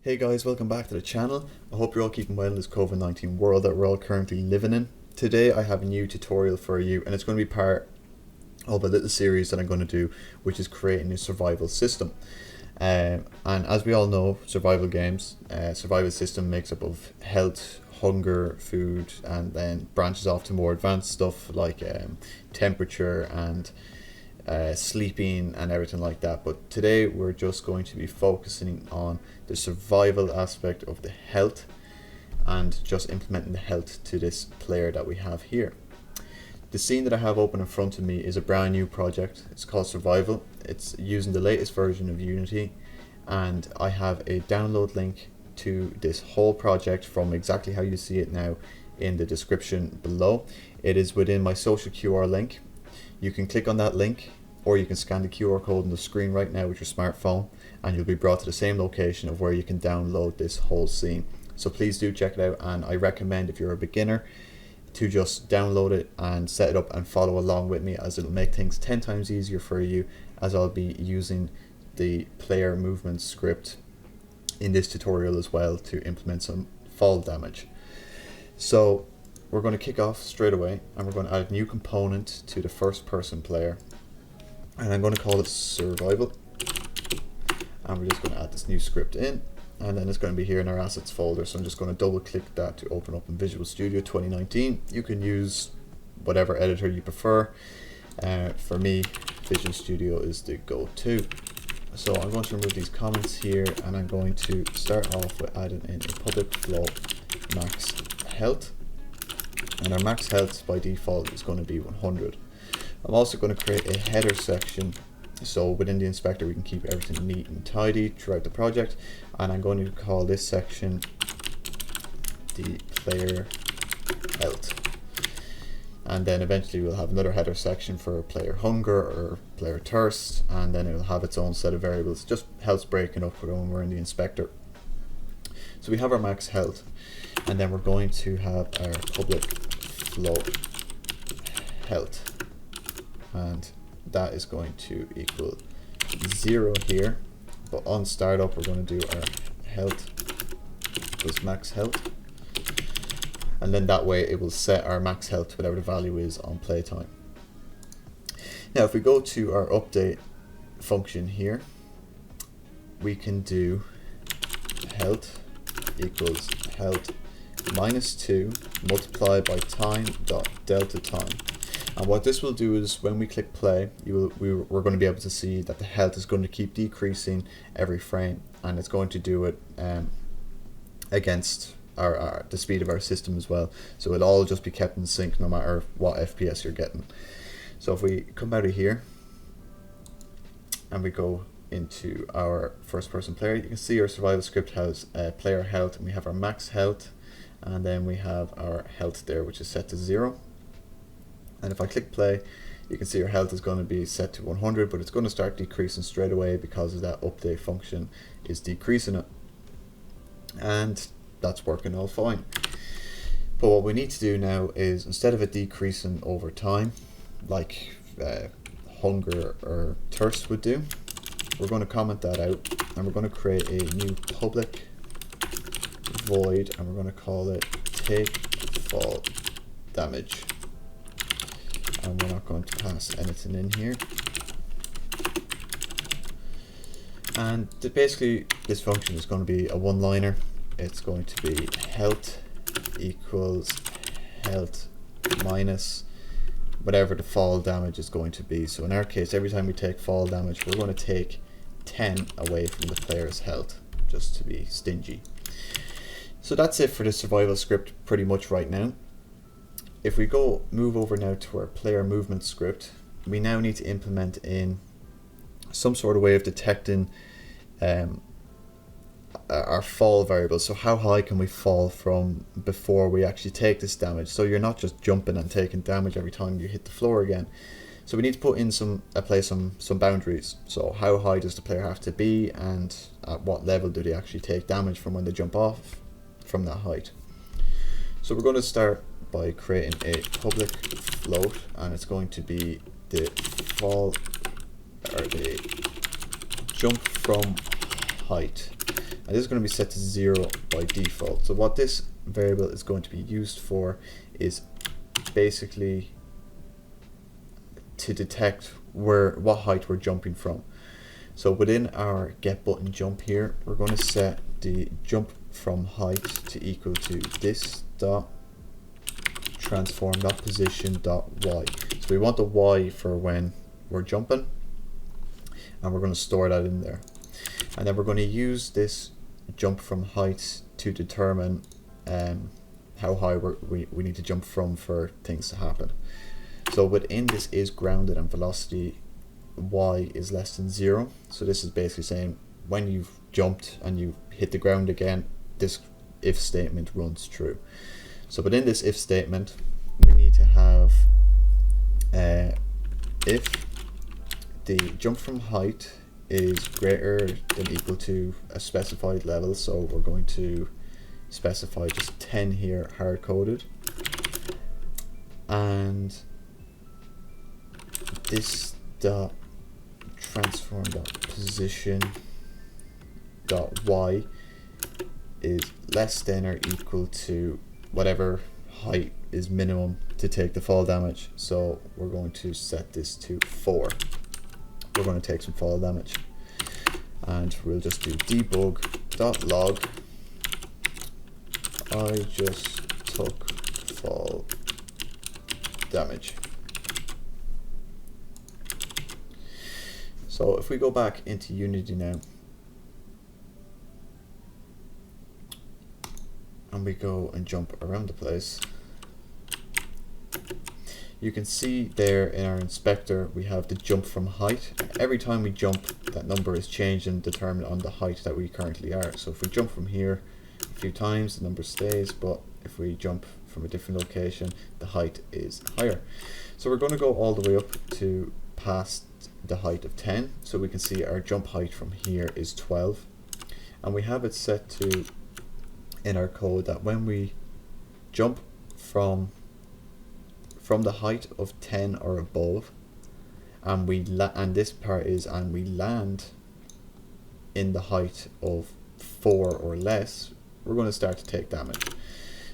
Hey guys, welcome back to the channel. I hope you're all keeping well in this COVID-19 world that we're all currently living in. Today I have a new tutorial for you, and it's going to be part of a little series that I'm going to do, which is creating a survival system. And as we all know, survival games, survival system makes up of health, hunger, food, and then branches off to more advanced stuff like temperature and sleeping and everything like that. But today we're just going to be focusing on the survival aspect of the health and just implementing the health to this player that we have here. The scene that I have open in front of me is a brand new project. It's called Survival. It's using the latest version of Unity, and I have a download link to this whole project from exactly how you see it now in the description below. It is within my social QR link. You can click on that link, or you can scan the QR code on the screen right now with your smartphone, and you'll be brought to the same location of where you can download this whole scene. So please do check it out, and I recommend, if you're a beginner, to just download it and set it up and follow along with me, as it'll make things 10 times easier for you, as I'll be using the player movement script in this tutorial as well to implement some fall damage. So we're going to kick off straight away, and we're going to add a new component to the first person player, and I'm going to call it Survival, and we're just going to add this new script in, and then it's going to be here in our assets folder. So I'm just going to double click that to open up in Visual Studio 2019. You can use whatever editor you prefer. For me, Visual Studio is the go-to. So I'm going to remove these comments here, and I'm going to start off with adding in a public float max health, and our max health by default is going to be 100. I'm also going to create a header section, so within the inspector we can keep everything neat and tidy throughout the project, and I'm going to call this section the player health. And then eventually we'll have another header section for player hunger or player thirst, and then it'll have its own set of variables. Just helps breaking up when we're in the inspector. So we have our max health, and then we're going to have our public float health, and that is going to equal 0 here, but on startup we're going to do our health equals max health, and then that way it will set our max health to whatever the value is on playtime. Now if we go to our update function here, we can do health equals health minus 2 multiplied by time dot delta time. And what this will do is when we click play, we're going to be able to see that the health is going to keep decreasing every frame, and it's going to do it against the speed of our system as well. So it'll all just be kept in sync no matter what FPS you're getting. So if we come out of here and we go into our first person player, you can see our survival script has player health, and we have our max health, and then we have our health there, which is set to 0. And if I click play, you can see our health is going to be set to 100, but it's going to start decreasing straight away because of that update function is decreasing it. And that's working all fine. But what we need to do now is, instead of it decreasing over time, like hunger or thirst would do, we're going to comment that out, and we're going to create a new public void, and we're going to call it take fall damage. And we're not going to pass anything in here. And basically this function is going to be a one-liner. It's going to be health equals health minus whatever the fall damage is going to be. So in our case, every time we take fall damage, we're going to take 10 away from the player's health, just to be stingy. So that's it for the survival script pretty much right now. If we move over now to our player movement script, we now need to implement in some sort of way of detecting our fall variable. So how high can we fall from before we actually take this damage? So you're not just jumping and taking damage every time you hit the floor again. So we need to put in some boundaries. So how high does the player have to be, and at what level do they actually take damage from when they jump off from that height? So we're going to start by creating a public float, and it's going to be the fall, or the jump from height. and this is going to be set to 0 by default. So what this variable is going to be used for is basically to detect what height we're jumping from. So within our get button jump here, we're going to set the jump from height to equal to this dot transform dot position dot y. So we want the y for when we're jumping, and we're going to store that in there. And then we're going to use this jump from height to determine how high we need to jump from for things to happen. So within this is grounded and velocity y is less than 0. So this is basically saying when you've jumped and you hit the ground again, this if statement runs true. So within this if statement, we need to have if the jump from height is greater than equal to a specified level, so we're going to specify just 10 here, hard coded, and this dot transform dot position dot y is less than or equal to whatever height is minimum to take the fall damage. So we're going to set this to 4. We're going to take some fall damage, and we'll just do debug.log I just took fall damage. So if we go back into Unity now and we go and jump around the place, you can see there in our inspector we have the jump from height. Every time we jump, that number is changed and determined on the height that we currently are. So if we jump from here a few times, the number stays, but if we jump from a different location, the height is higher. So we're going to go all the way up to past the height of 10, so we can see our jump height from here is 12, and we have it set to in our code that when we jump from the height of 10 or above, and we this part is and we land in the height of 4 or less, we're going to start to take damage.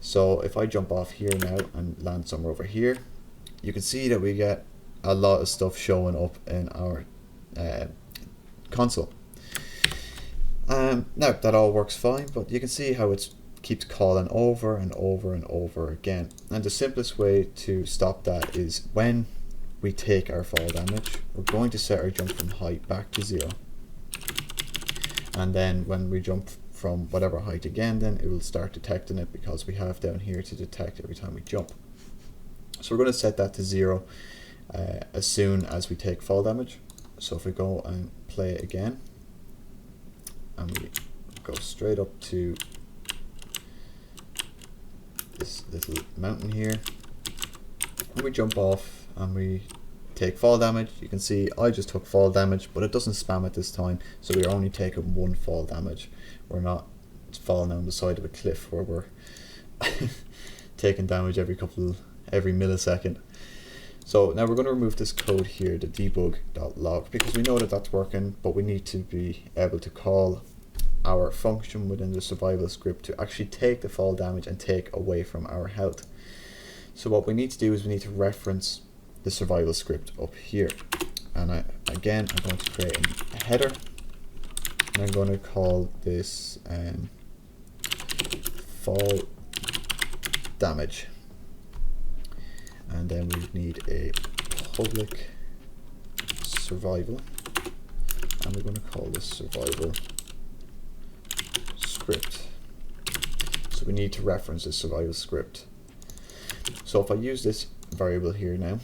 So if I jump off here now and land somewhere over here, you can see that we get a lot of stuff showing up in our console. Now that all works fine, but you can see how it keeps calling over and over and over again. And the simplest way to stop that is when we take our fall damage, we're going to set our jump from height back to 0. And then when we jump from whatever height again, then it will start detecting it, because we have down here to detect every time we jump. So we're going to set that to 0 as soon as we take fall damage. So if we go and play it again, and we go straight up to this little mountain here, and we jump off and we take fall damage, you can see I just took fall damage, but it doesn't spam it this time, so we're only taking 1 fall damage. We're not falling down the side of a cliff where we're taking damage every millisecond. So now we're going to remove this code here, the debug.log, because we know that that's working, but we need to be able to call our function within the survival script to actually take the fall damage and take away from our health. So what we need to do is we need to reference the survival script up here, and again I'm going to create a header, and I'm going to call this fall damage, and then we need a public survival, and we're going to call this survival script. So we need to reference the survival script. So if I use this variable here now,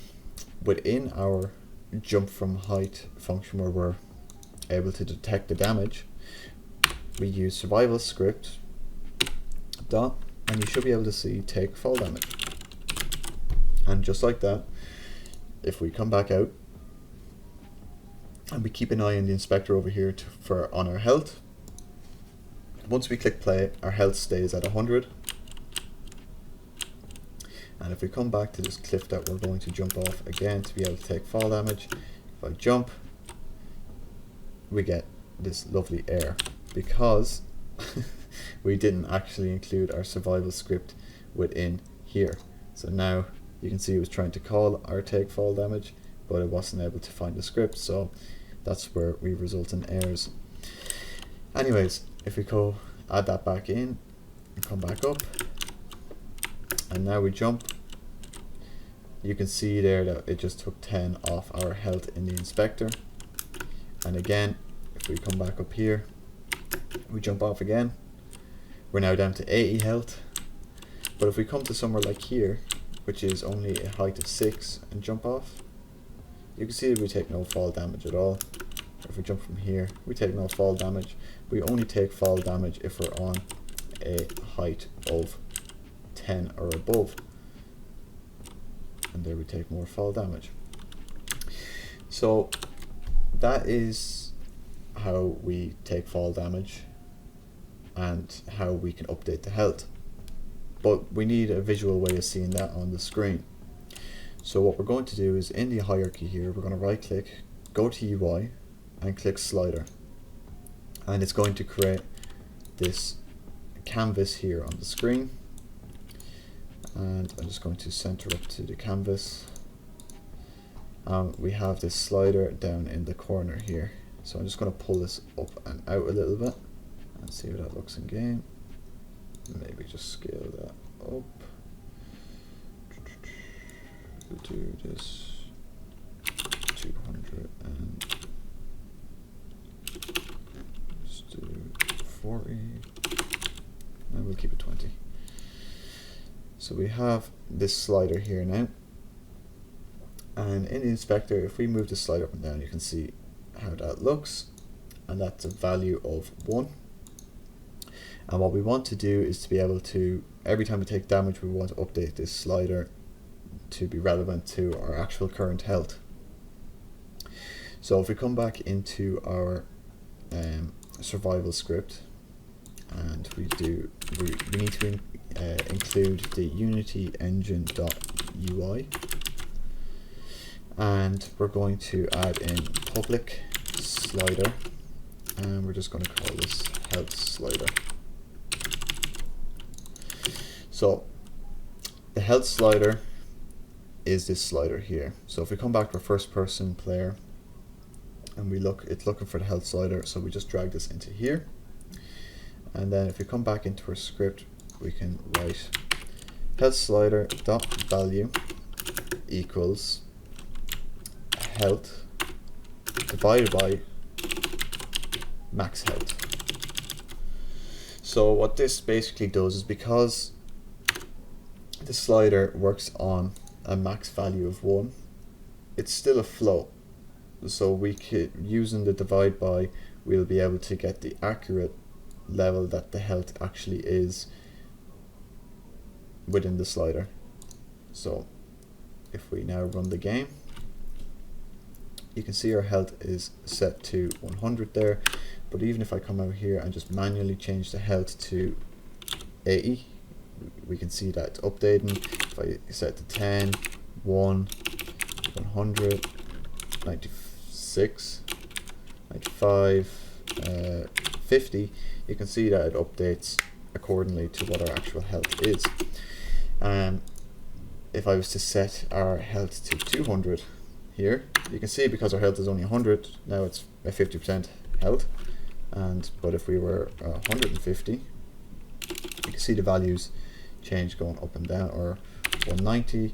within our jump from height function where we're able to detect the damage, we use survival script dot, and you should be able to see take fall damage. And just like that, if we come back out and we keep an eye on the inspector over here on our health, once we click play, our health stays at 100. And if we come back to this cliff that we're going to jump off again to be able to take fall damage, if I jump, we get this lovely error, because we didn't actually include our survival script within here. So now you can see it was trying to call our take fall damage, but it wasn't able to find the script, so that's where we result in errors. Anyways, if we go add that back in and come back up, and now we jump, you can see there that it just took 10 off our health in the inspector. And again, if we come back up here, we jump off again, we're now down to 80 health. But if we come to somewhere like here, which is only a height of 6, and jump off, you can see that we take no fall damage at all. If we jump from here, we take no fall damage. We only take fall damage if we're on a height of 10 or above. And there we take more fall damage. So that is how we take fall damage and how we can update the health. But we need a visual way of seeing that on the screen. So what we're going to do is in the hierarchy here, we're going to right click, go to UI and click slider. And it's going to create this canvas here on the screen. And I'm just going to center up to the canvas. We have this slider down in the corner here. So I'm just going to pull this up and out a little bit and see how that looks in game. Maybe just scale that up. We'll do this 200 and let's do 40, and we'll keep it 20. So we have this slider here now, and in the inspector, if we move the slider up and down, you can see how that looks, and that's a value of 1. And what we want to do is to be able to, every time we take damage, we want to update this slider to be relevant to our actual current health. So if we come back into our survival script, and we need to include the Unity engine.ui, and we're going to add in public slider, and we're just going to call this health slider. So the health slider is this slider here. So if we come back to our first person player and we look, it's looking for the health slider, so we just drag this into here. And then if we come back into our script, we can write health slider dot value equals health divided by max health. So what this basically does is, because the slider works on a max value of 1, it's still a float. So we could, using the divide by, we'll be able to get the accurate level that the health actually is within the slider. So if we now run the game, you can see our health is set to 100 there, but even if I come out here and just manually change the health to 80, we can see that it's updating. If I set to 10, 1, 100, 96, 95, 50, you can see that it updates accordingly to what our actual health is. If I was to set our health to 200 here, you can see because our health is only 100, now it's a 50% health. But if we were 150, you can see the values change going up and down, or 190,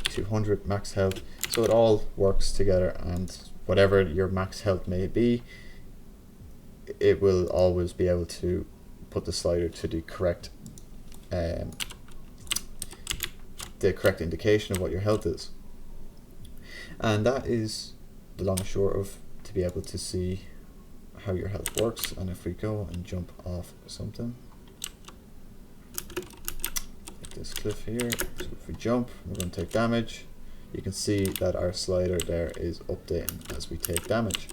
200 max health. So it all works together, and whatever your max health may be, it will always be able to put the slider to the correct indication of what your health is. And that is the long and short of to be able to see how your health works. And if we go and jump off something, like this cliff here, so if we jump, we're going to take damage. You can see that our slider there is updating as we take damage.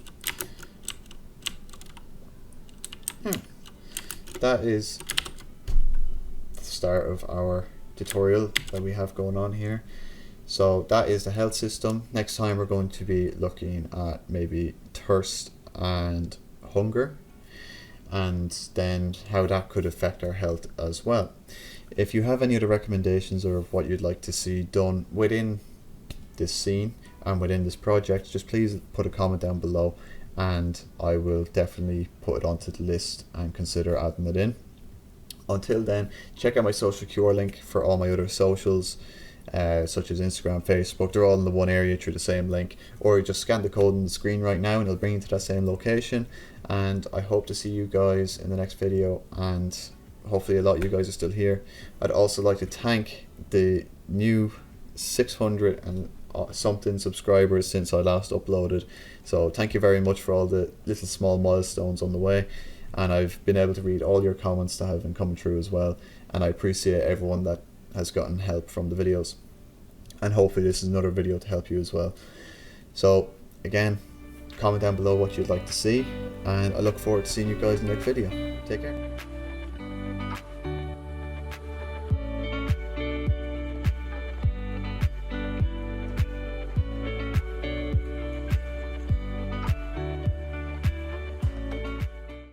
That is the start of our tutorial that we have going on here. So that is the health system. Next time we're going to be looking at maybe thirst and hunger. and then how that could affect our health as well. If you have any other recommendations or what you'd like to see done within this scene and within this project, just please put a comment down below and I will definitely put it onto the list and consider adding it in. Until then, check out my social cure link for all my other socials, such as Instagram, Facebook. They're all in the one area through the same link, or just scan the code on the screen right now and it'll bring you to that same location. And I hope to see you guys in the next video, and hopefully a lot of you guys are still here. I'd also like to thank the new 600 and something subscribers since I last uploaded, so thank you very much for all the little small milestones on the way, and I've been able to read all your comments that have been coming through as well, and I appreciate everyone that has gotten help from the videos, and hopefully this is another video to help you as well. So again, comment down below what you'd like to see, and I look forward to seeing you guys in the next video. Take care.